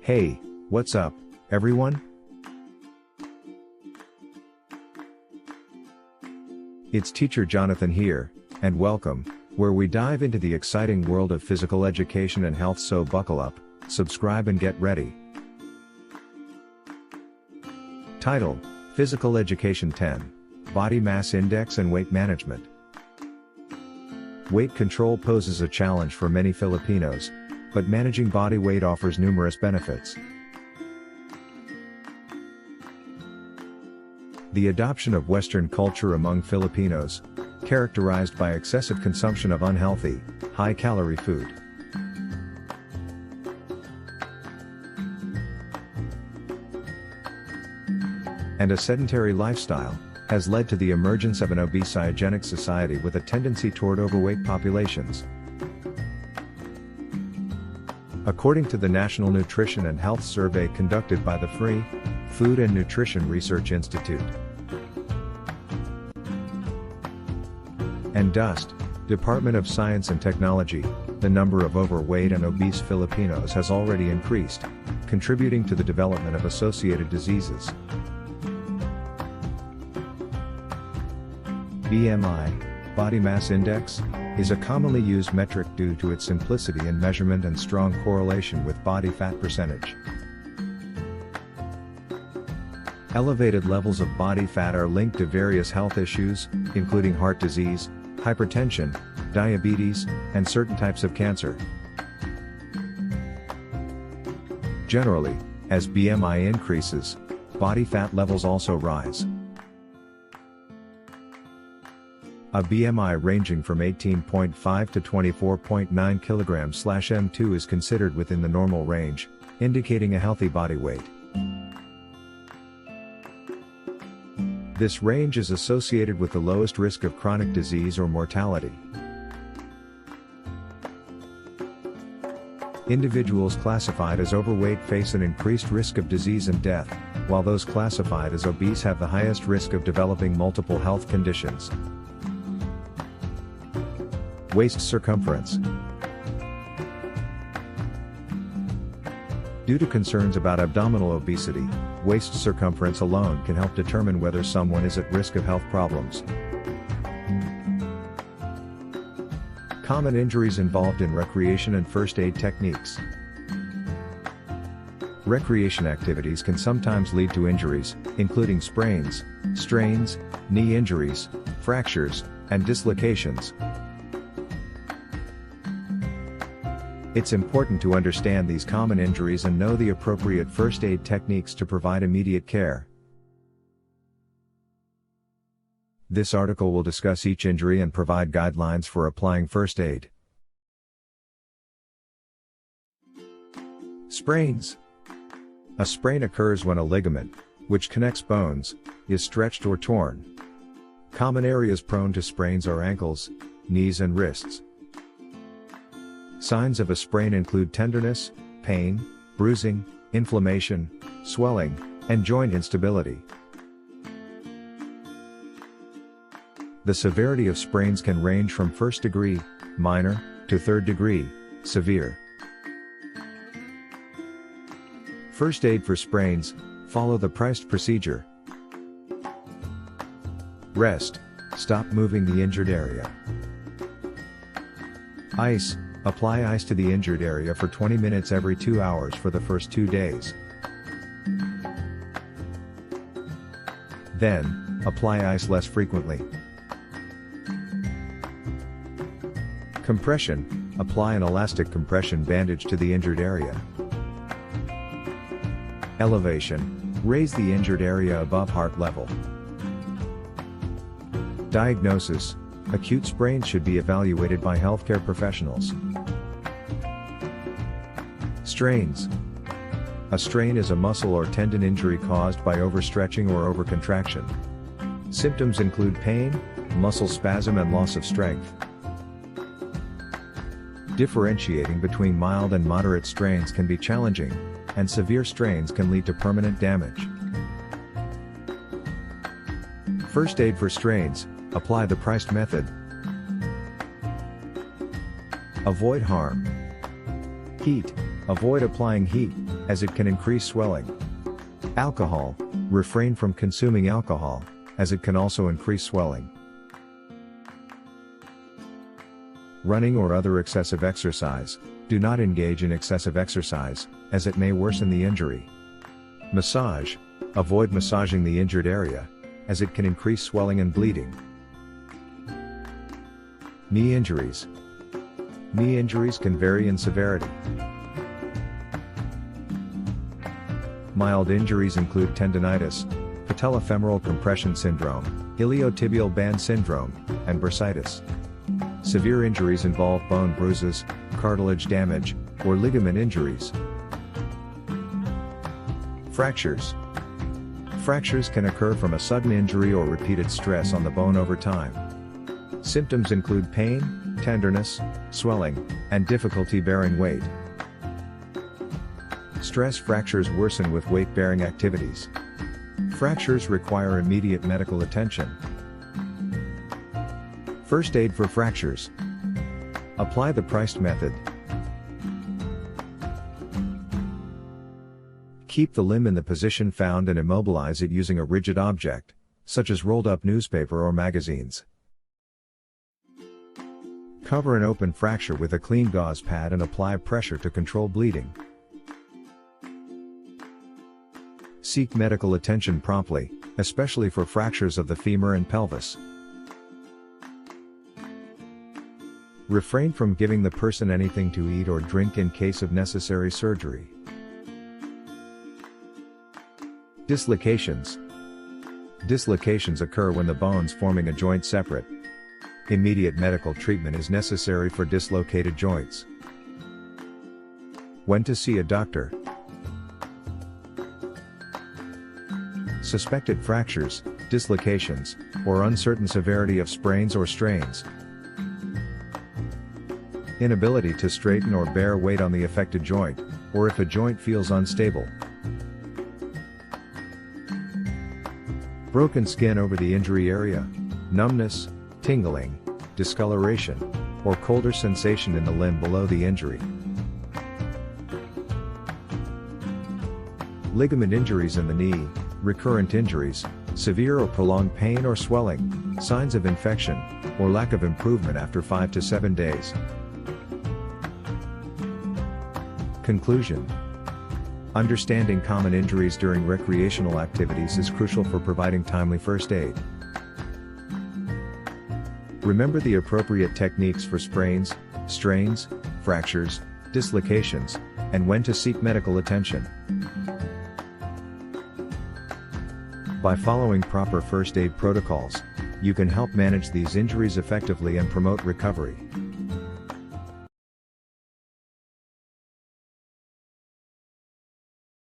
Hey, what's up, everyone? It's Teacher Jonathan here, and welcome, where we dive into the exciting world of physical education and health. So buckle up, subscribe and get ready. Title: Physical Education 10, Body Mass Index and Weight Management. Weight control poses a challenge for many Filipinos, but managing body weight offers numerous benefits. The adoption of Western culture among Filipinos, characterized by excessive consumption of unhealthy, high-calorie food, and a sedentary lifestyle, has led to the emergence of an obesogenic society with a tendency toward overweight populations. According to the National Nutrition and Health Survey conducted by the Free Food and Nutrition Research Institute and DUST, Department of Science and Technology, the number of overweight and obese Filipinos has already increased, contributing to the development of associated diseases. BMI, body mass index, is a commonly used metric due to its simplicity in measurement and strong correlation with body fat percentage. Elevated levels of body fat are linked to various health issues, including heart disease, hypertension, diabetes, and certain types of cancer. Generally, as BMI increases, body fat levels also rise. A BMI ranging from 18.5 to 24.9 kg/m2 is considered within the normal range, indicating a healthy body weight. This range is associated with the lowest risk of chronic disease or mortality. Individuals classified as overweight face an increased risk of disease and death, while those classified as obese have the highest risk of developing multiple health conditions. Waist circumference. Due to concerns about abdominal obesity, waist circumference alone can help determine whether someone is at risk of health problems. Common injuries involved in recreation and first aid techniques. Recreation activities can sometimes lead to injuries, including sprains, strains, knee injuries, fractures, and dislocations. It's important to understand these common injuries and know the appropriate first aid techniques to provide immediate care. This article will discuss each injury and provide guidelines for applying first aid. Sprains. A sprain occurs when a ligament, which connects bones, is stretched or torn. Common areas prone to sprains are ankles, knees and wrists. Signs of a sprain include tenderness, pain, bruising, inflammation, swelling, and joint instability. The severity of sprains can range from first degree, minor, to third degree, severe. First aid for sprains: follow the priced procedure. Rest. Stop moving the injured area. Ice. Apply ice to the injured area for 20 minutes every 2 hours for the first 2 days. Then, apply ice less frequently. Compression. Apply an elastic compression bandage to the injured area. Elevation. Raise the injured area above heart level. Diagnosis. Acute sprains should be evaluated by healthcare professionals. Strains. A strain is a muscle or tendon injury caused by overstretching or overcontraction. Symptoms include pain, muscle spasm and loss of strength. Differentiating between mild and moderate strains can be challenging, and severe strains can lead to permanent damage. First aid for strains. Apply the priced method. Avoid harm. Heat. Avoid applying heat, as it can increase swelling. Alcohol. Refrain from consuming alcohol, as it can also increase swelling. Running or other excessive exercise. Do not engage in excessive exercise, as it may worsen the injury. Massage. Avoid massaging the injured area, as it can increase swelling and bleeding. Knee injuries. Knee injuries can vary in severity. Mild injuries include tendinitis, patellofemoral compression syndrome, iliotibial band syndrome, and bursitis. Severe injuries involve bone bruises, cartilage damage, or ligament injuries. Fractures. Fractures can occur from a sudden injury or repeated stress on the bone over time. Symptoms include pain, tenderness, swelling, and difficulty bearing weight. Stress fractures worsen with weight-bearing activities. Fractures require immediate medical attention. First aid for fractures. Apply the Price method. Keep the limb in the position found and immobilize it using a rigid object, such as rolled-up newspaper or magazines. Cover an open fracture with a clean gauze pad and apply pressure to control bleeding. Seek medical attention promptly, especially for fractures of the femur and pelvis. Refrain from giving the person anything to eat or drink in case of necessary surgery. Dislocations. Dislocations occur when the bones forming a joint separate. Immediate medical treatment is necessary for dislocated joints. When to see a doctor. Suspected fractures, dislocations, or uncertain severity of sprains or strains. Inability to straighten or bear weight on the affected joint, or if a joint feels unstable. Broken skin over the injury area, numbness, tingling, discoloration, or colder sensation in the limb below the injury. Ligament injuries in the knee, recurrent injuries, severe or prolonged pain or swelling, signs of infection, or lack of improvement after 5 to 7 days. Conclusion. Understanding common injuries during recreational activities is crucial for providing timely first aid. Remember the appropriate techniques for sprains, strains, fractures, dislocations, and when to seek medical attention. By following proper first aid protocols, you can help manage these injuries effectively and promote recovery.